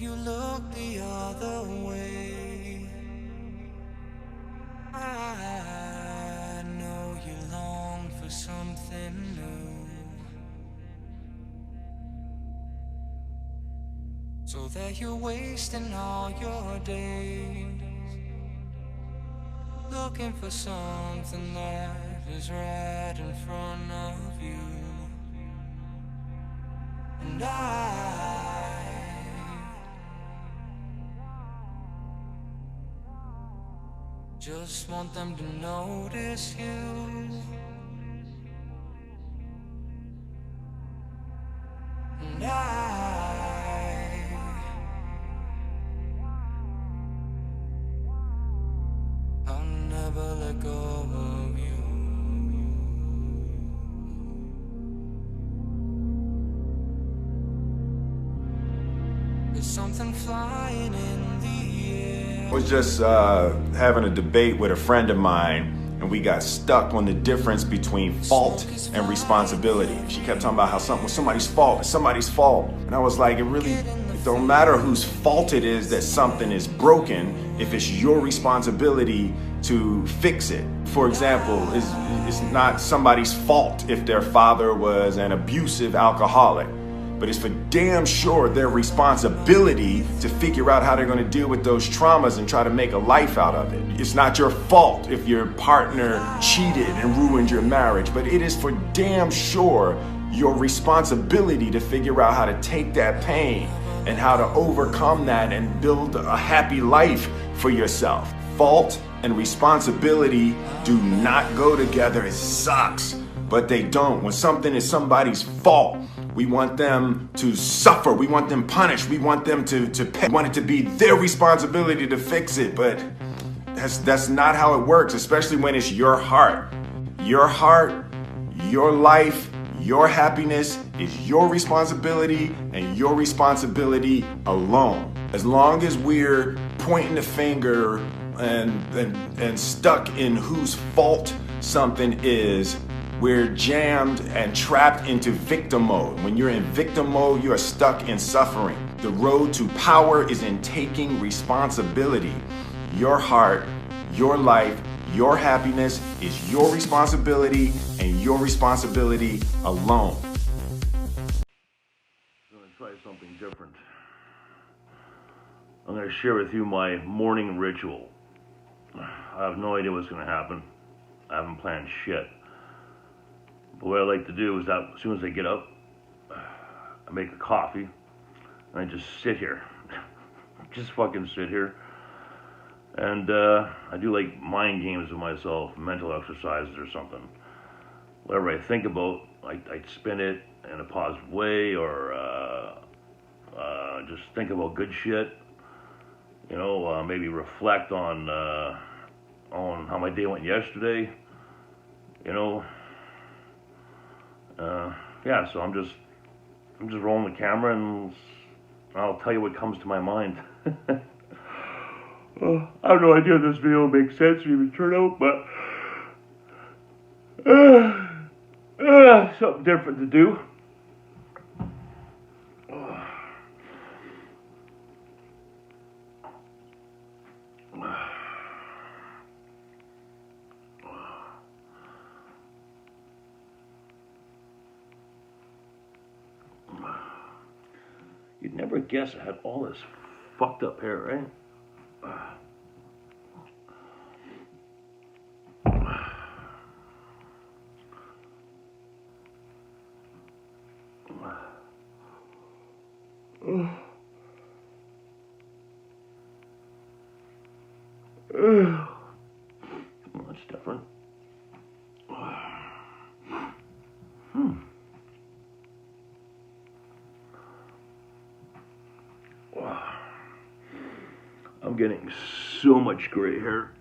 you look the other way. I know you long for something new, so that you're wasting all your days looking for something that is right in front of you. And I just want them to notice you. And I'll never let go of you. There's something flying in the air. I was just having a debate with a friend of mine, and we got stuck on the difference between fault and responsibility. She kept talking about how something was somebody's fault, it's somebody's fault. And I was like, it don't matter whose fault it is that something is broken if it's your responsibility to fix it. For example, it's not somebody's fault if their father was an abusive alcoholic, but it's for damn sure their responsibility to figure out how they're going to deal with those traumas and try to make a life out of it. It's not your fault if your partner cheated and ruined your marriage, but it is for damn sure your responsibility to figure out how to take that pain and how to overcome that and build a happy life for yourself. Fault and responsibility do not go together. It sucks, but they don't. When something is somebody's fault, we want them to suffer. We want them punished. We want them to pay. We want it to be their responsibility to fix it. But that's not how it works, especially when it's your heart. Your heart, your life, your happiness is your responsibility and your responsibility alone. As long as we're pointing the finger and stuck in whose fault something is, we're jammed and trapped into victim mode. When you're in victim mode, you are stuck in suffering. The road to power is in taking responsibility. Your heart, your life, your happiness is your responsibility and your responsibility alone. I'm going to try something different. I'm going to share with you my morning ritual. I have no idea what's going to happen. I haven't planned shit. But what I like to do is that as soon as I get up, I make a coffee, and I just sit here. Just fucking sit here. And I do like mind games with myself, mental exercises or something. Whatever I think about, I spin it in a positive way, or just think about good shit. You know, maybe reflect on how my day went yesterday. You know. Yeah, so I'm just rolling the camera, and I'll tell you what comes to my mind. I have no idea if this video will make sense or even turn out, but something different to do. You'd never guess I had all this fucked up hair, right? Well, that's different. I'm getting so much gray hair.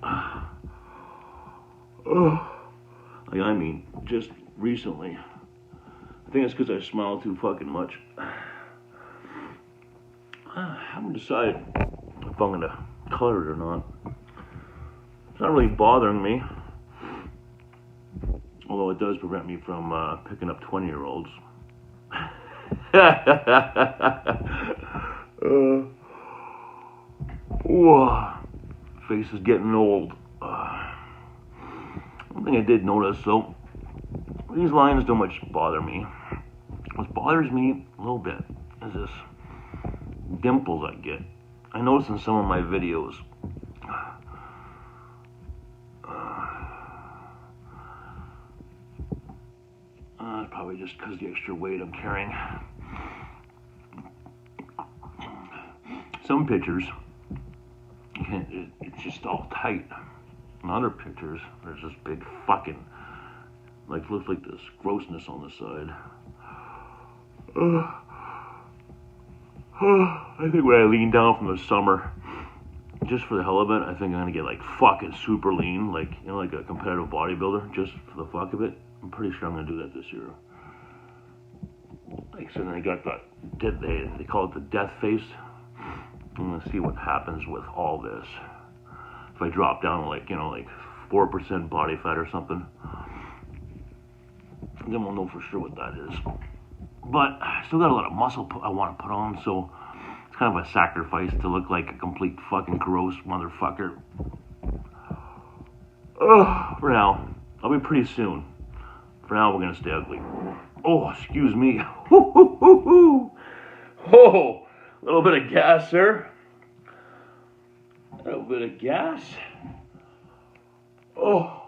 I mean, just recently. I think it's because I smile too fucking much. I haven't decided if I'm gonna color it or not. It's not really bothering me. Although it does prevent me from picking up 20-year-olds. Face is getting old. One thing I did notice, though, these lines don't much bother me. What bothers me a little bit is this dimples I get. I notice in some of my videos, probably just because of the extra weight I'm carrying. Some pictures, it's just all tight. In other pictures, there's this big fucking, like, looks like this grossness on the side. I think when I lean down from the summer, just for the hell of it, I think I'm gonna get like fucking super lean, like, you know, like a competitive bodybuilder, just for the fuck of it. I'm pretty sure I'm gonna do that this year. Like, so then I got that, they call it the death face. I'm gonna see what happens with all this. If I drop down to like, you know, like 4% body fat or something, then we'll know for sure what that is. But I still got a lot of muscle I want to put on, so it's kind of a sacrifice to look like a complete fucking gross motherfucker. For now, I'll be pretty soon. For now, we're gonna stay ugly. Oh, excuse me. Oh, a little bit of gas, sir. A little bit of gas. Oh.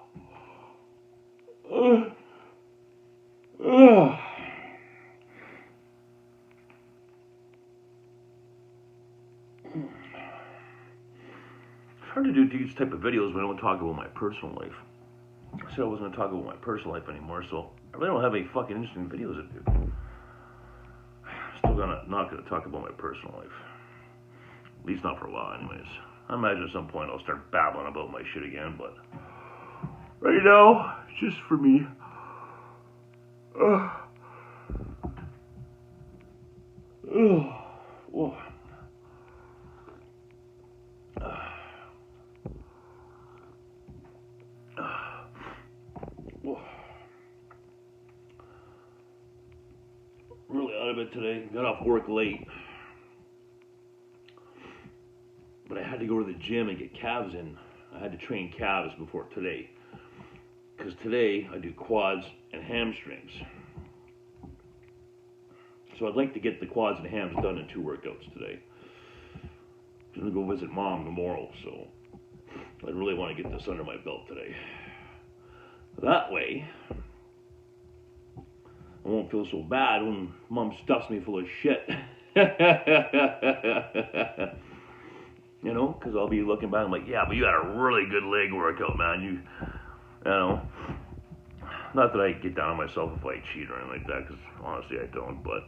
It's hard to do these type of videos when I don't talk about my personal life. I said I wasn't going to talk about my personal life anymore, so I really don't have any fucking interesting videos to do. I'm still not going to talk about my personal life. At least not for a while, anyways. I imagine at some point I'll start babbling about my shit again, but right now, it's just for me. Whoa. Really out of it today. Got off work late. But I had to go to the gym and get calves in. I had to train calves before today. Because today I do quads and hamstrings. So I'd like to get the quads and hams done in 2 workouts today. I'm going to go visit Mom tomorrow, so I really want to get this under my belt today. That way, I won't feel so bad when Mom stuffs me full of shit. You know, because I'll be looking back and I'm like, yeah, but you had a really good leg workout, man. You know, not that I get down on myself if I cheat or anything like that, because honestly I don't, but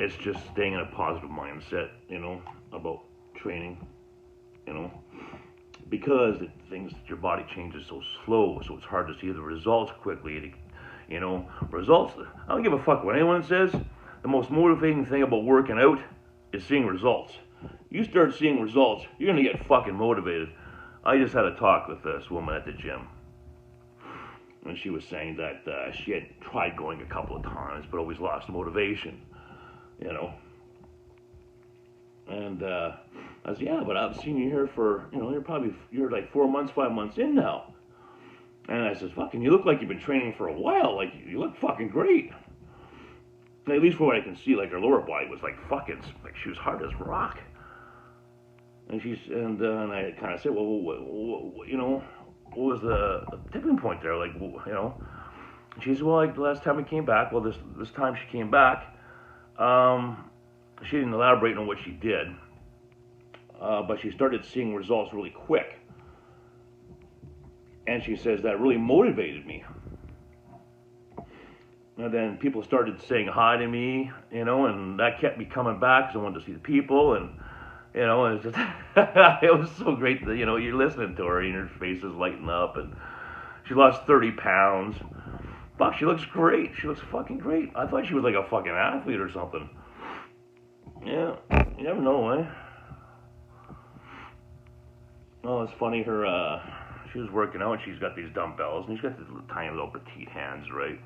it's just staying in a positive mindset, you know, about training, you know, because your body changes so slow, so it's hard to see the results quickly. You know, results, I don't give a fuck what anyone says. The most motivating thing about working out is seeing results. You start seeing results, you're gonna get fucking motivated. I just had a talk with this woman at the gym, and she was saying that she had tried going a couple of times, but always lost motivation, you know. And I said, yeah, but I've seen you here for, you know, you're like 4 months, 5 months in now. And I said, fucking, you look like you've been training for a while. Like, you look fucking great. At least from what I can see, like, her lower body was like fucking, like she was hard as rock. And and I kind of said, well, you know, what was the tipping point there? Like, you know, and she said, well, like the last time we came back, well, this time she came back, she didn't elaborate on what she did, but she started seeing results really quick. And she says that really motivated me. And then people started saying hi to me, you know, and that kept me coming back because I wanted to see the people, and, you know, and it's just, it was so great that, you know, you're listening to her and her face is lighting up, and she lost 30 pounds. Fuck, she looks great. She looks fucking great. I thought she was like a fucking athlete or something. Yeah, you never know, eh? Oh, it's funny, she was working out and she's got these dumbbells, and she's got these tiny little petite hands, right?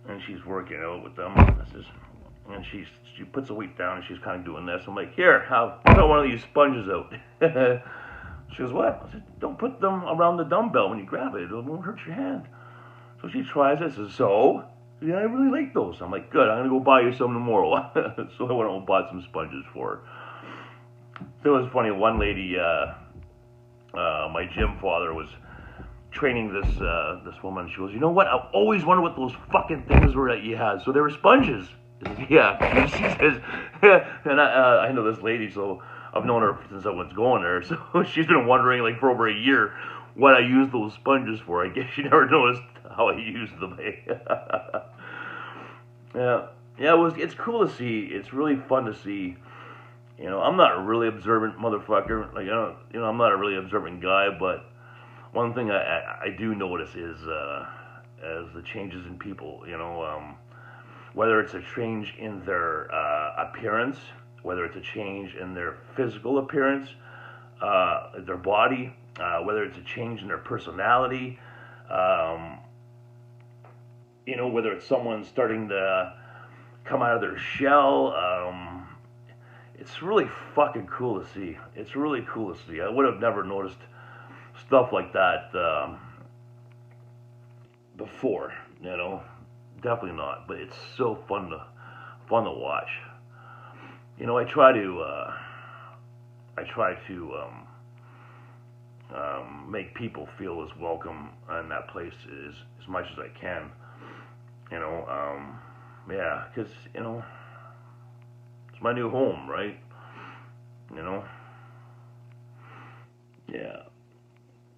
And she's working out with them. and she puts the weight down and she's kind of doing this. I'm like, here, throw one of these sponges out. She goes, what? I said, don't put them around the dumbbell when you grab it. It won't hurt your hand. So she tries it. Says, so? Yeah, I really like those. I'm like, good. I'm gonna go buy you some tomorrow. So I went out and bought some sponges for her. So it was funny. One lady, my gym father was training this woman. She goes, you know what? I've always wondered what those fucking things were that you had. So they were sponges. Yeah. She says, and I know this lady, so I've known her since I was going there. So she's been wondering, like, for over a year what I use those sponges for. I guess she never noticed how I used them. Yeah. It's cool to see. It's really fun to see. You know, I'm not a really observant motherfucker. Like, I'm not a really observant guy, but one thing I do notice is as the changes in people. You know, whether it's a change in their appearance, whether it's a change in their physical appearance, their body, whether it's a change in their personality, you know, whether it's someone starting to come out of their shell. It's really fucking cool to see. It's really cool to see. I would have never noticed stuff like that before, you know. Definitely not. But it's so fun to watch. You know, I try to make people feel as welcome in that place as much as I can. You know, yeah, because, you know, it's my new home, right? You know, yeah.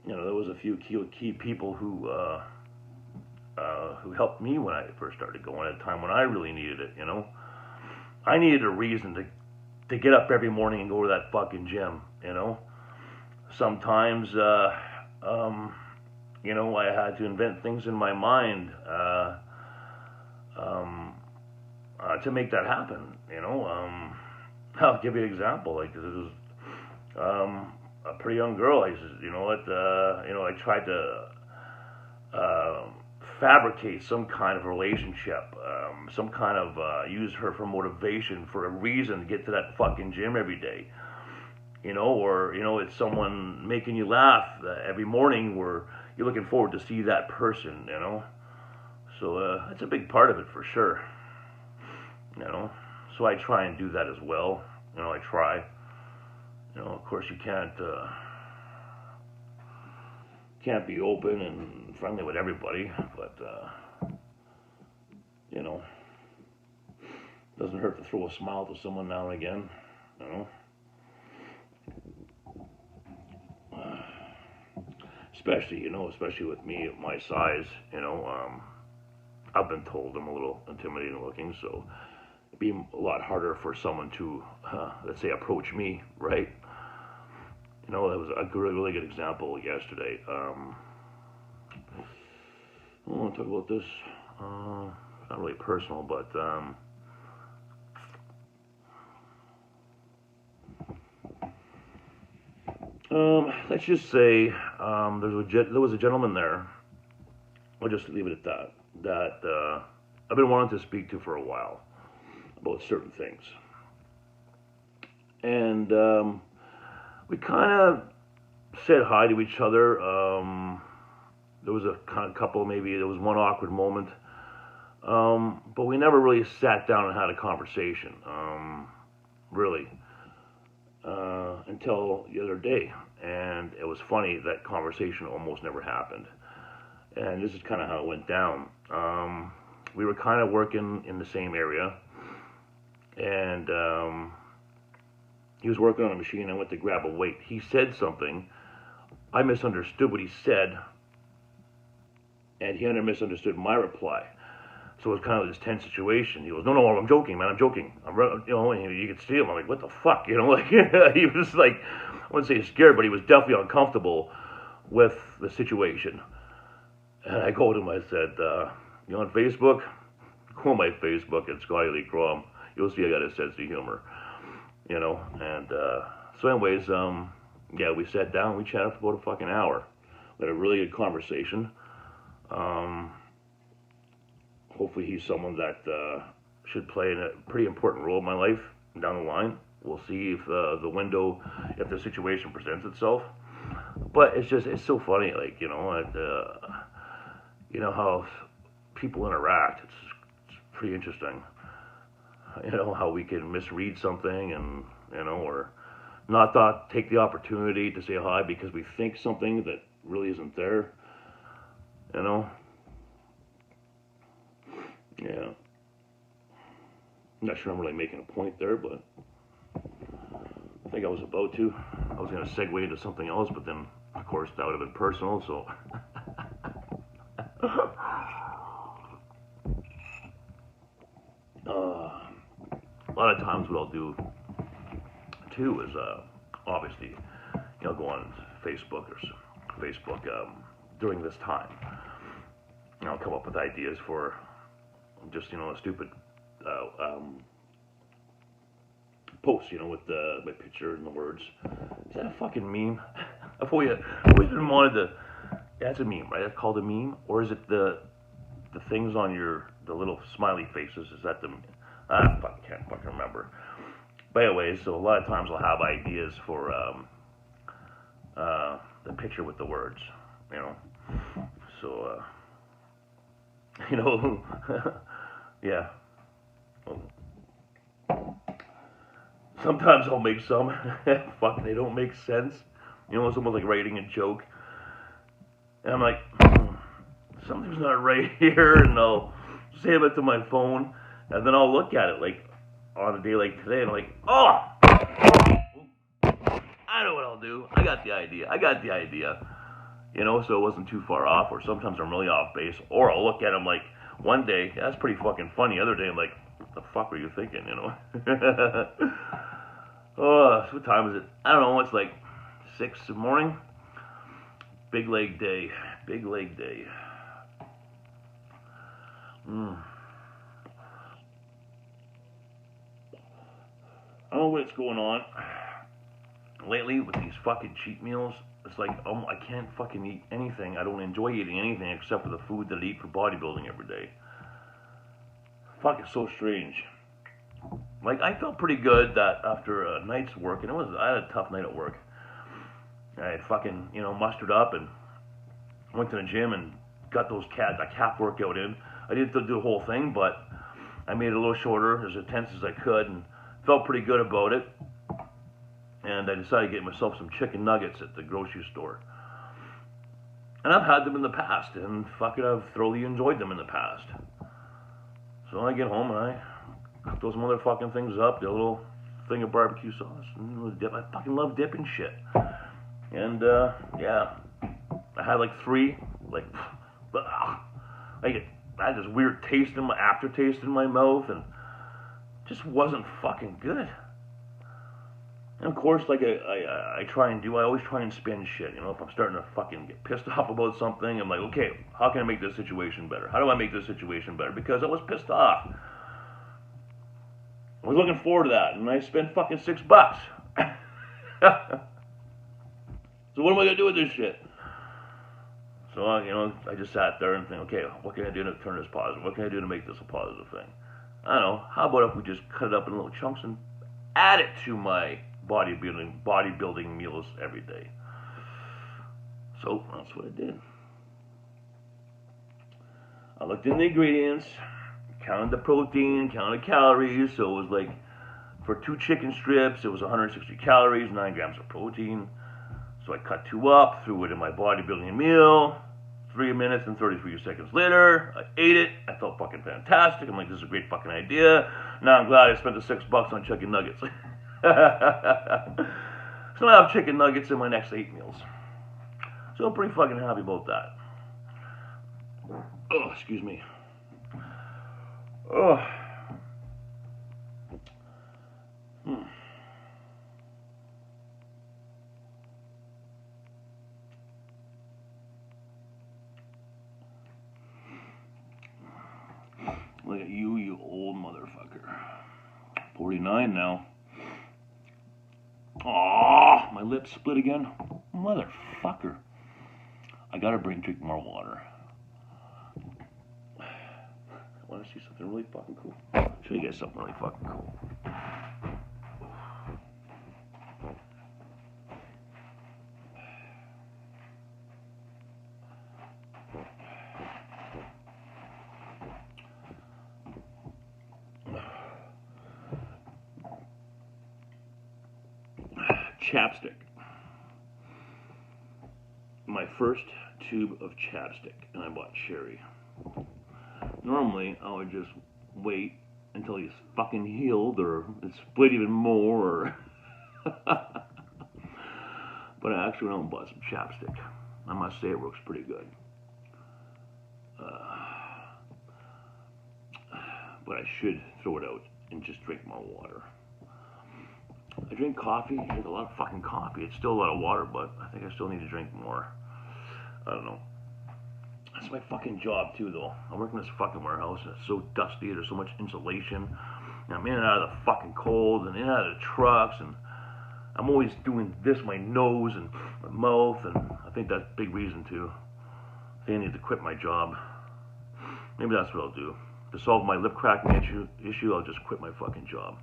You know, there was a few key people who helped me when I first started going at a time when I really needed it. You know, I needed a reason to get up every morning and go to that fucking gym. You know, sometimes you know, I had to invent things in my mind to make that happen. You know, I'll give you an example. Like, this was a pretty young girl. I said, you know what? You know, I tried to fabricate some kind of relationship, some kind of use her for motivation, for a reason to get to that fucking gym every day. You know, or, you know, it's someone making you laugh every morning where you're looking forward to see that person, you know. So that's a big part of it for sure. You know, so I try and do that as well. You know, I try. You know, of course you can't be open and friendly with everybody, but you know, doesn't hurt to throw a smile to someone now and again. You know. Especially with me at my size, you know, I've been told I'm a little intimidating looking, so it'd be a lot harder for someone to, let's say, approach me, right? You know, that was a really good example yesterday. I want to talk about this. Not really personal, but let's just say there was a gentleman there. I'll just leave it at that. That I've been wanting to speak to for a while about certain things, and we kind of said hi to each other. There was a kind of couple, maybe there was one awkward moment, but we never really sat down and had a conversation, really, until the other day. And it was funny, that conversation almost never happened. And this is kind of how it went down. We were kind of working in the same area, and he was working on a machine. I went to grab a weight. He said something. I misunderstood what he said, and he misunderstood my reply. So it was kind of this tense situation. He goes, no, I'm joking, man, I'm joking. You know, and you could see him. I'm like, what the fuck? You know, like, he was like, I wouldn't say scared, but he was definitely uncomfortable with the situation. And I go to him, I said, you on Facebook? Go on my Facebook at Scotty Lee Krahm. You'll see I got a sense of humor. You know, and so anyways, yeah, we sat down, we chatted for about a fucking hour. We had a really good conversation. Hopefully he's someone that should play a pretty important role in my life down the line. We'll see if if the situation presents itself. But it's so funny, like, how people interact. It's pretty interesting. How we can misread something and, or not take the opportunity to say hi because we think something that really isn't there. Yeah. I'm not sure I'm really making a point there, but I think I was about to. I was going to segue into something else, but then, of course, that would have been personal, so. A lot of times what I'll do, too, is obviously, go on Facebook during this time. I'll come up with ideas for just, a stupid post, with my picture and the words. Is that a fucking meme? I've always been wanted to. Yeah, it's a meme, right? That's called a meme, or is it the things on the little smiley faces? Is that the? I can't fucking remember. But anyway, so a lot of times I'll have ideas for the picture with the words, So, yeah. Sometimes I'll make some. Fuck, they don't make sense. It's almost like writing a joke. And I'm like, something's not right here, and I'll save it to my phone, and then I'll look at it like on a day like today, and I'm like, oh, I know what I'll do. I got the idea. So it wasn't too far off, or sometimes I'm really off base, or I'll look at them like one day, that's pretty fucking funny. Other day, I'm like, what the fuck were you thinking, Oh, so what time is it? I don't know, it's like 6 in the morning. Big leg day. I don't know what's going on lately with these fucking cheat meals. It's like, I can't fucking eat anything. I don't enjoy eating anything except for the food that I eat for bodybuilding every day. Fuck, it's so strange. Like, I felt pretty good that after a night's work, and I had a tough night at work. I had fucking, mustered up and went to the gym and got that calf workout in. I didn't do the whole thing, but I made it a little shorter, as intense as I could, and felt pretty good about it. And I decided to get myself some chicken nuggets at the grocery store. And I've had them in the past, and fuck it, I've thoroughly enjoyed them in the past. So I get home and I cook those motherfucking things up, the little thing of barbecue sauce, and a little dip. I fucking love dipping shit. And, yeah, I had like 3, I had this weird aftertaste in my mouth, and just wasn't fucking good. And of course, like I always try and spin shit. If I'm starting to fucking get pissed off about something, I'm like, okay, how can I make this situation better? How do I make this situation better? Because I was pissed off. I was looking forward to that, and I spent fucking $6. So what am I gonna do with this shit? So I just sat there and think, okay, what can I do to turn this positive? What can I do to make this a positive thing? I don't know. How about if we just cut it up in little chunks and add it to my bodybuilding meals every day? So that's what I did. I looked in the ingredients, counted the protein, counted calories. So it was like, for 2 chicken strips, it was 160 calories, 9 grams of protein. So I cut 2 up, threw it in my bodybuilding meal. 3 minutes and 33 seconds later, I ate it. I felt fucking fantastic. I'm like, this is a great fucking idea. Now I'm glad I spent the $6 on chicken nuggets. So now I have chicken nuggets in my next 8 meals. So I'm pretty fucking happy about that. Oh, excuse me. Oh. Look at you old motherfucker. 49 now. Aw, my lips split again. Motherfucker. I gotta drink more water. I wanna see something really fucking cool. show you guys something really fucking cool. Chapstick. My first tube of chapstick, and I bought cherry. Normally, I would just wait until he's fucking healed or it's split even more. But I actually went out and bought some chapstick. I must say it works pretty good. But I should throw it out and just drink more water. I drink coffee. I drink a lot of fucking coffee. It's still a lot of water, but I think I still need to drink more. I don't know. That's my fucking job too, though. I work in this fucking warehouse, and it's so dusty. There's so much insulation. And I'm in and out of the fucking cold, and in and out of the trucks, and I'm always doing this, my nose and my mouth, and I think that's a big reason too. I think I need to quit my job. Maybe that's what I'll do. To solve my lip cracking issue, I'll just quit my fucking job.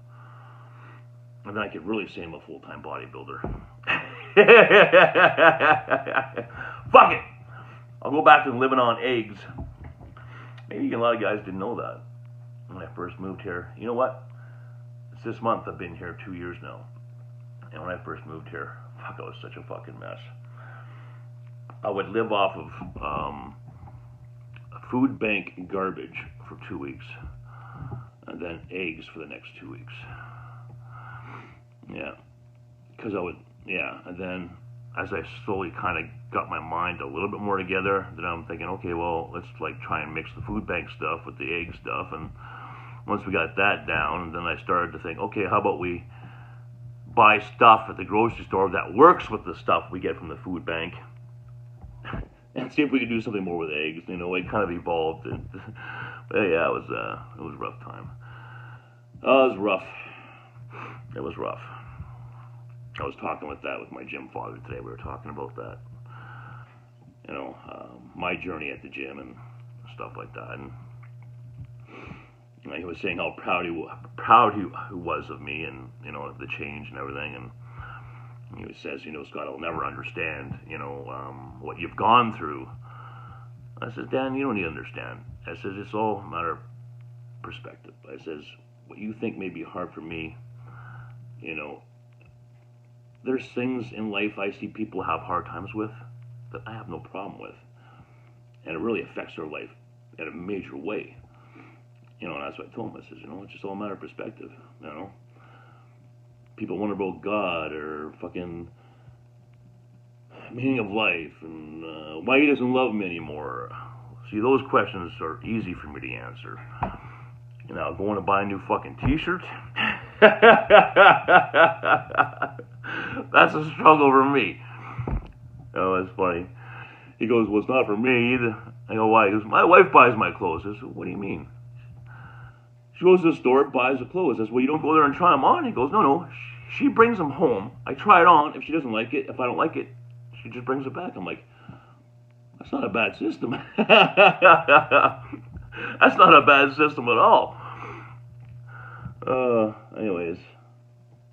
And then I could really say I'm a full-time bodybuilder. Fuck it! I'll go back to living on eggs. Maybe a lot of guys didn't know that when I first moved here. You know what? It's this month I've been here 2 years now. And when I first moved here, fuck, I was such a fucking mess. I would live off of food bank garbage for 2 weeks. And then eggs for the next 2 weeks. Yeah, because and then as I slowly kind of got my mind a little bit more together, then I'm thinking, okay, well, let's like try and mix the food bank stuff with the egg stuff, and once we got that down, then I started to think, okay, how about we buy stuff at the grocery store that works with the stuff we get from the food bank, and see if we could do something more with eggs. You know, it kind of evolved, and but yeah, it was a rough time. Oh, it was rough. It was rough. I was talking with my gym father today. We were talking about that. You know, my journey at the gym and stuff like that. And you know, he was saying how proud he was of me, and you know, the change and everything. And he says, you know, Scott, I'll never understand, you know, what you've gone through. I said, Dan, you don't need to understand. I says, it's all a matter of perspective. I says, what you think may be hard for me, you know, there's things in life I see people have hard times with that I have no problem with. And it really affects their life in a major way. You know, and that's what I told him. I says, you know, it's just all a matter of perspective, you know. People wonder about God or fucking meaning of life and why he doesn't love me anymore. See, those questions are easy for me to answer. You know, going to buy a new fucking t-shirt? That's a struggle for me. Oh, that's funny. He goes, well, it's not for me either. I go, why? He goes, my wife buys my clothes. I said, what do you mean? She goes to the store, buys the clothes. I said, well, you don't go there and try them on? He goes, no. She brings them home. I try it on. If she doesn't like it, if I don't like it, she just brings it back. I'm like, that's not a bad system. That's not a bad system at all. Anyways,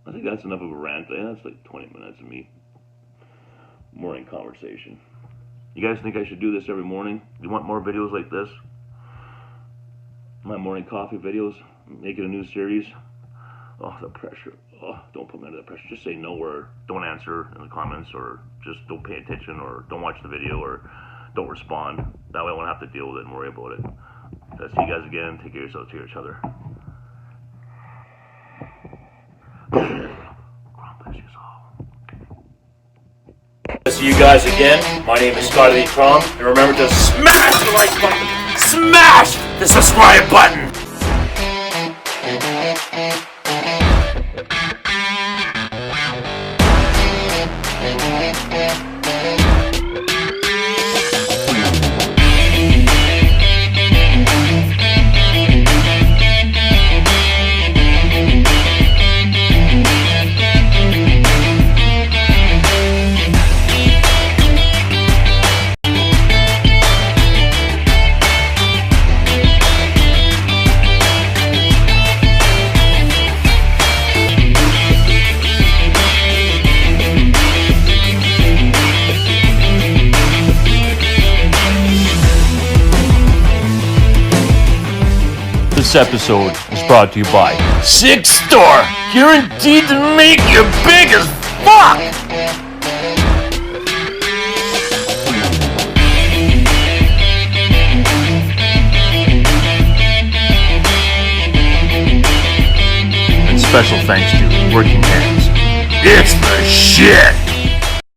I think that's enough of a rant. That's like 20 minutes of me morning conversation. You guys think I should do this every morning? You want more videos like this? My morning coffee videos? Make it a new series? Oh, the pressure. Oh, don't put me under that pressure. Just say no or don't answer in the comments, or just don't pay attention, or don't watch the video, or don't respond. That way I won't have to deal with it and worry about it. I'll see you guys again. Take care of yourselves, to each other. See you guys again. My name is Scotty Krahm, and remember to smash the like button, smash the subscribe button. This episode is brought to you by Six Store, guaranteed to make you big as fuck! And special thanks to Working Hands. It's the shit!